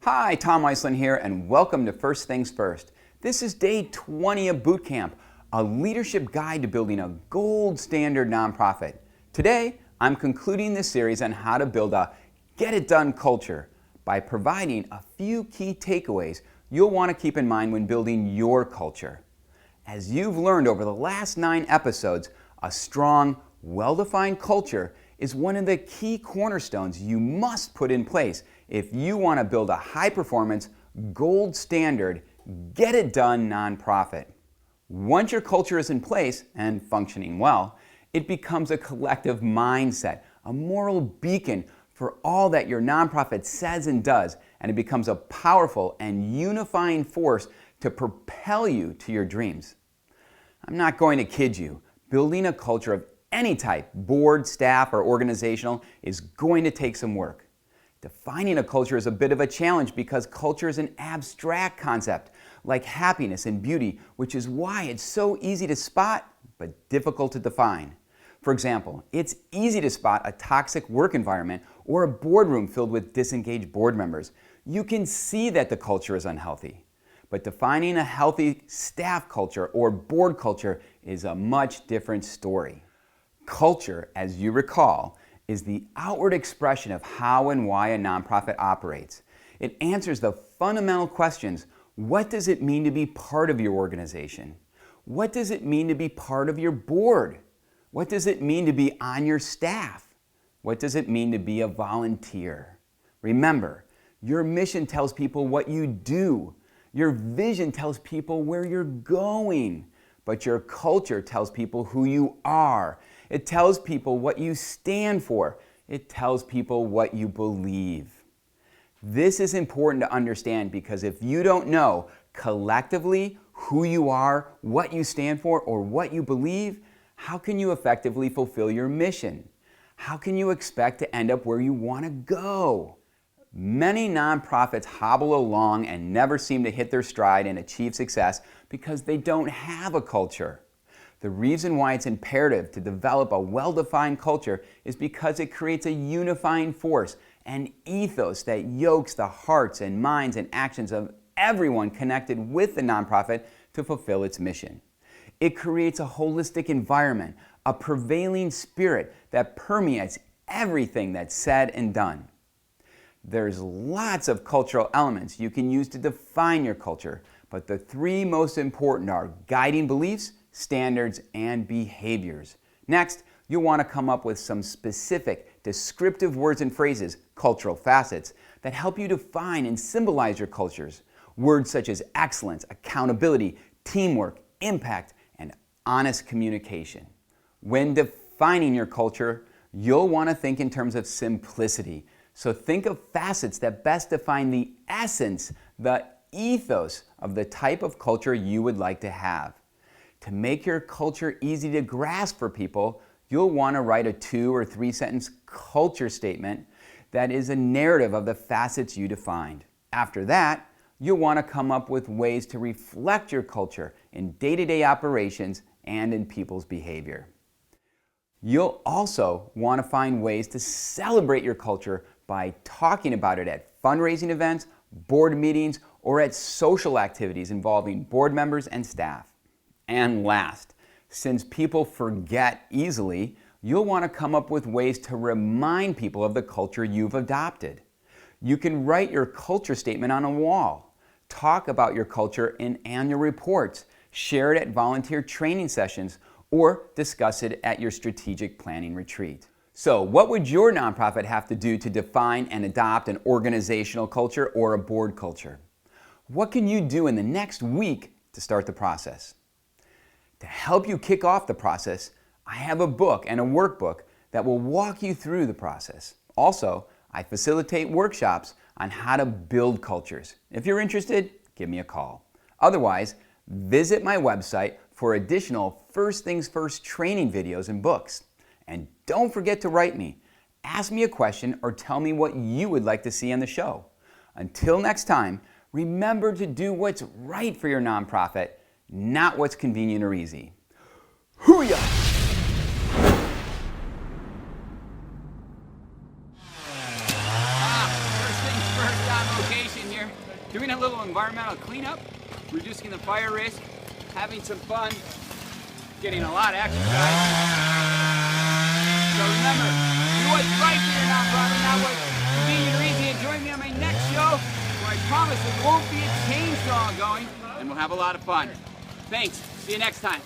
Hi, Tom Iselin here, and welcome to First Things First. This is day 20 of Boot Camp, a leadership guide to building a gold standard nonprofit. Today, I'm concluding this series on how to build a get-it-done culture by providing a few key takeaways you'll want to keep in mind when building your culture. As you've learned over the last 9 episodes, a strong, well-defined culture is one of the key cornerstones you must put in place if you want to build a high-performance, gold standard, get-it-done nonprofit. Once your culture is in place and functioning well, it becomes a collective mindset, a moral beacon for all that your nonprofit says and does, and it becomes a powerful and unifying force to propel you to your dreams. I'm not going to kid you. Building a culture of any type, board, staff, or organizational, is going to take some work. Defining a culture is a bit of a challenge because culture is an abstract concept, like happiness and beauty, which is why it's so easy to spot, but difficult to define. For example, it's easy to spot a toxic work environment or a boardroom filled with disengaged board members. You can see that the culture is unhealthy. But defining a healthy staff culture or board culture is a much different story. Culture, as you recall, is the outward expression of how and why a nonprofit operates. It answers the fundamental questions: what does it mean to be part of your organization? What does it mean to be part of your board? What does it mean to be on your staff? What does it mean to be a volunteer? Remember, your mission tells people what you do. Your vision tells people where you're going. But your culture tells people who you are. It tells people what you stand for. It tells people what you believe. This is important to understand because if you don't know collectively who you are, what you stand for, or what you believe, how can you effectively fulfill your mission? How can you expect to end up where you want to go? Many nonprofits hobble along and never seem to hit their stride and achieve success because they don't have a culture. The reason why it's imperative to develop a well-defined culture is because it creates a unifying force, an ethos that yokes the hearts and minds and actions of everyone connected with the nonprofit to fulfill its mission. It creates a holistic environment, a prevailing spirit that permeates everything that's said and done. There's lots of cultural elements you can use to define your culture, but the 3 most important are guiding beliefs, standards, and behaviors. Next, you'll want to come up with some specific, descriptive words and phrases, cultural facets, that help you define and symbolize your cultures. Words such as excellence, accountability, teamwork, impact, and honest communication. When defining your culture, you'll want to think in terms of simplicity. So think of facets that best define the essence, the ethos of the type of culture you would like to have. To make your culture easy to grasp for people, you'll want to write a 2 or 3 sentence culture statement that is a narrative of the facets you defined. After that, you'll want to come up with ways to reflect your culture in day-to-day operations and in people's behavior. You'll also want to find ways to celebrate your culture by talking about it at fundraising events, board meetings, or at social activities involving board members and staff. And last, since people forget easily, you'll want to come up with ways to remind people of the culture you've adopted. You can write your culture statement on a wall, talk about your culture in annual reports, share it at volunteer training sessions, or discuss it at your strategic planning retreat. So, what would your nonprofit have to do to define and adopt an organizational culture or a board culture? What can you do in the next week to start the process? To help you kick off the process, I have a book and a workbook that will walk you through the process. Also, I facilitate workshops on how to build cultures. If you're interested, give me a call. Otherwise, visit my website for additional First Things First training videos and books. And don't forget to write me. Ask me a question or tell me what you would like to see on the show. Until next time, remember to do what's right for your nonprofit, not what's convenient or easy. Hoo-yah! First things first on location here. a little environmental cleanup, reducing the fire risk, having some fun, getting a lot of exercise. So remember, do what's right for your nonprofit, not what's convenient or easy, and join me on my next show where I promise there won't be a chainsaw going, and we'll have a lot of fun. Thanks. See you next time.